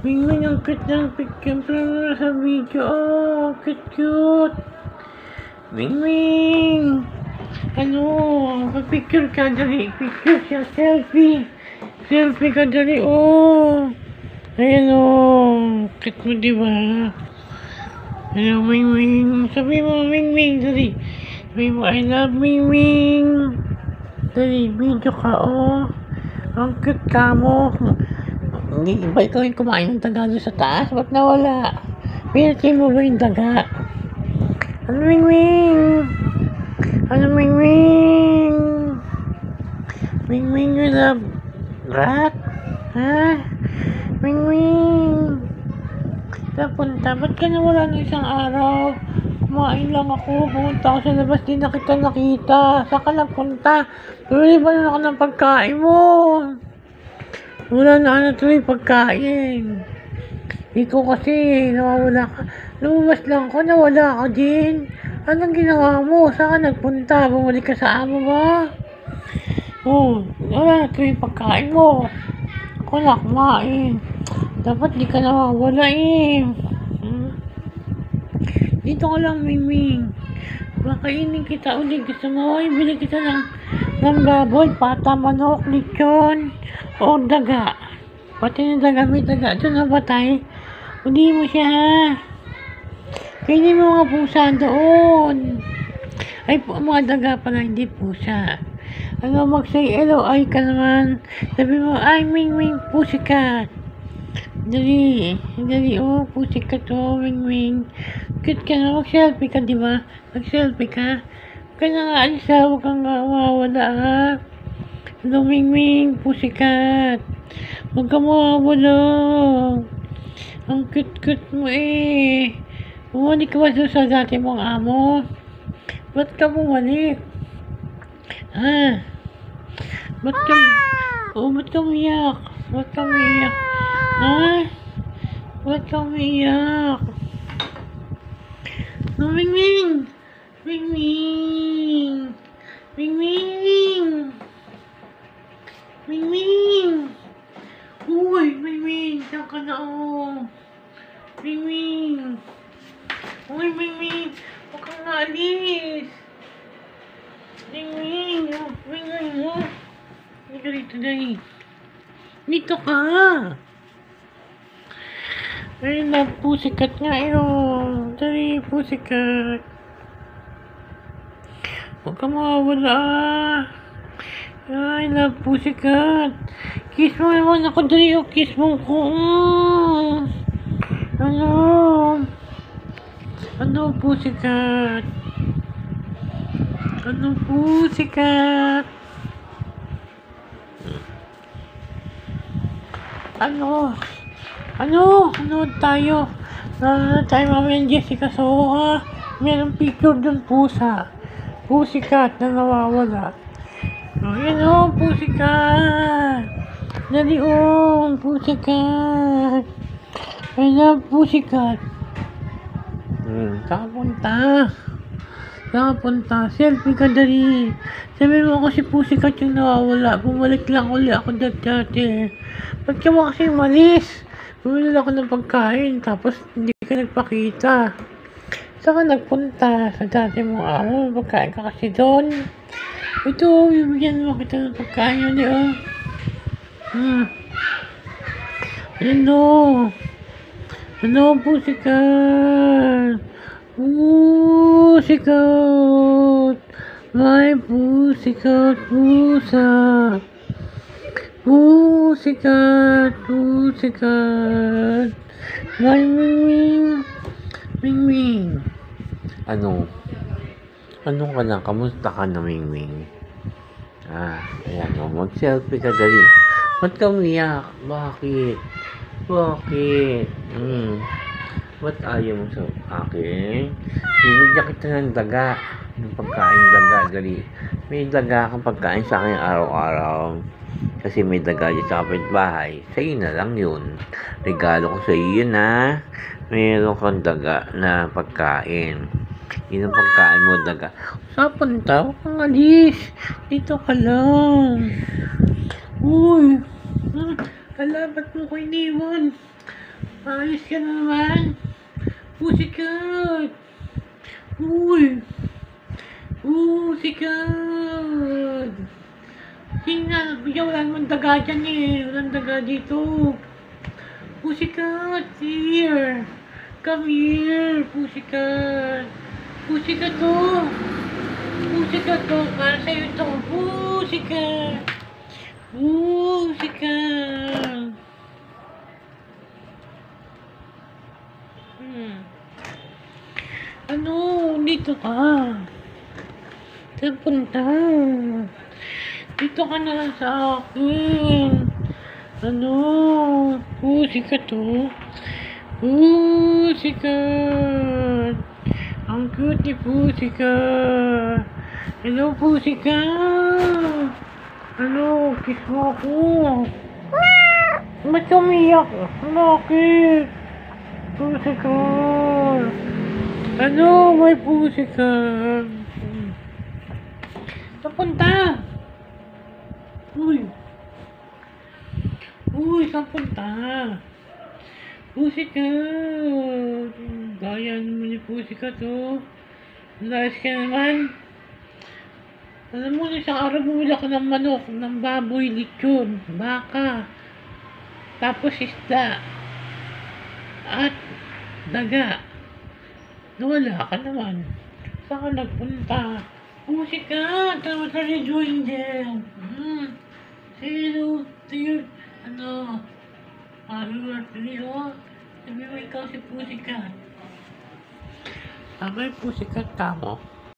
Wingwing, ang cute ng picture sa video. Oh, cute. Wingwing. Ano, picture ka dali. Picture siya, selfie. Selfie ka dali, oh. Ayan, oh. Cute mo, diba? Hello, Wingwing. Sabi mo, Wingwing, dali. Sabi mo, I love Wingwing. Dali, video ka, oh. Ang cute ka mo. Hindi, iba ikaw yung kumain ng daga doon sa taas? Ba't nawala? Pinatay mo ba yung daga? Ano, Wingwing? Ano, Wingwing? Wingwing, you love rat? Ha? Wingwing? Napunta, ba't ka nawala ng isang araw? Kumain lang ako, pumunta ako sa labas, di na kita nakita. Saan ka nagpunta? Tuloy ba na ako ng pagkain mo? Wala na ano tuloy pagkain. Ikaw kasi, nawawala ka. Lumabas lang ako, nawala ka din. Anong ginawa mo? Saan ka nagpunta? Bumalik ka sa amo ba? Oh, wala na tuloy pagkain mo. Ako na kumain. Dapat di ka nawawala eh. Dito ka lang, Miming. Makainin kita ulit. Gusto mo, ibili kita ng baboy, pata, manok, lechon, o daga. Pati ng daga, may daga. Ito na ba tayo? Hindi mo siya, ha? Kainin mo mga pusa doon. Ay, mga daga pala, hindi pusa. Ano, mag-say hello, ay ka naman. Sabi mo, ay, Ming, pusikat. Dali, oh, pusikat, oh, Ming. Cute ka na, mag-selfie ka, diba? Mag-selfie ka. Huwag ka na nga alis, ha? Huwag kang mawawala, ha? Hello, Ming, pusikat. Huwag ka mawawala. Ang cute mo, eh. Bumalik ka ba doon sa dati mong amo? Ba't ka bumalik? Ha? Ba't ka umiyak? Ba't ka umiyak? Ha? Ba't ka umiyak? No, Wingwing! Uy, Wingwing! Saan ka na, oh? Wingwing! Uy, Wingwing! Huwag kang naalis! Wingwing! Oh! Hindi ka rito, dahil. Dito ka! Ay, love, pusikat nga, yun. Dali, pusikat. Huwag ka mawawala. Ay, love, pusikat. Kiss mo naman ako, dali, kiss mo ko. Ano, pusikat? Ano, pusikat? Ano tayo? Tayo mamaya Jessica Soha. Merong picture dun pusa. Pusikat na nawawala. Ayan o, pusikat. Dali o, pusikat. I love pusikat. Saan punta? Selfie ka dali. Sabi mo ako si pusikat yung nawawala. Bumalik lang ulit ako dati. Ba't ka mo kasi malis? Bumili ako ng pagkain, tapos hindi ka nagpakita. Saan ka nagpunta? Sa dati mong amo, pagkain ka kasi doon. Ito, bibigyan mo kita ng pagkain yun, oh. Ano, pusikat? Pusikat! My pusikat, pusa! Pusikat! My Wingwing! Ano ka na? Kamusta ka na, Wingwing? Ayan o. Mag-selfie ka dali. Ba't ka umiyak? Bakit? Ba't ayaw mo sa akin? Bibigyan kita ng daga. Ng pagkain daga, dali. May daga kang pagkain sa akin araw-araw. Kasi may daga dyan sa kapitbahay. Sa'yo na lang yun. Regalo ko sa'yo yun, ha. Mayroon kang daga na pagkain. Yun ang pagkain mo, daga. Saan punta? Huwag kang alis. Dito ka lang. Uy. Ba't mo ko iniwan? Ayos ka na naman. Pussycat. Uy. Pussycat. Tingnan, wala naman daga dyan eh. Walang daga dito. Pussycat, here. Come here, Pussycat. Pussycat to. Pussycat to. Para sa'yo ito. Pussycat. Pussycat. Ano? Dito ka. Saan punta? Dito ka na lang sa akin. Ano? Pussycat to. Pussycat. Ang cute ni Pussycat. Hello, Pussycat. Ano? Kiss mo ako. Ba't umiyak? Bakit? Pussycat. Ano? May Pussycat. Saan Uy. Uy, saan punta? Pussycat. Gaya naman ni Pussycat, oh. Layas ka naman. Alam mo, isang araw bumili ako ng manok, ng baboy, lechon, baka, tapos isda, at daga. Nawala ka naman. Saan ka nagpunta? Pussycat, what are you doing there? Say hello to your, sabi mo ikaw si Pussycat. May Pussycat ka mo.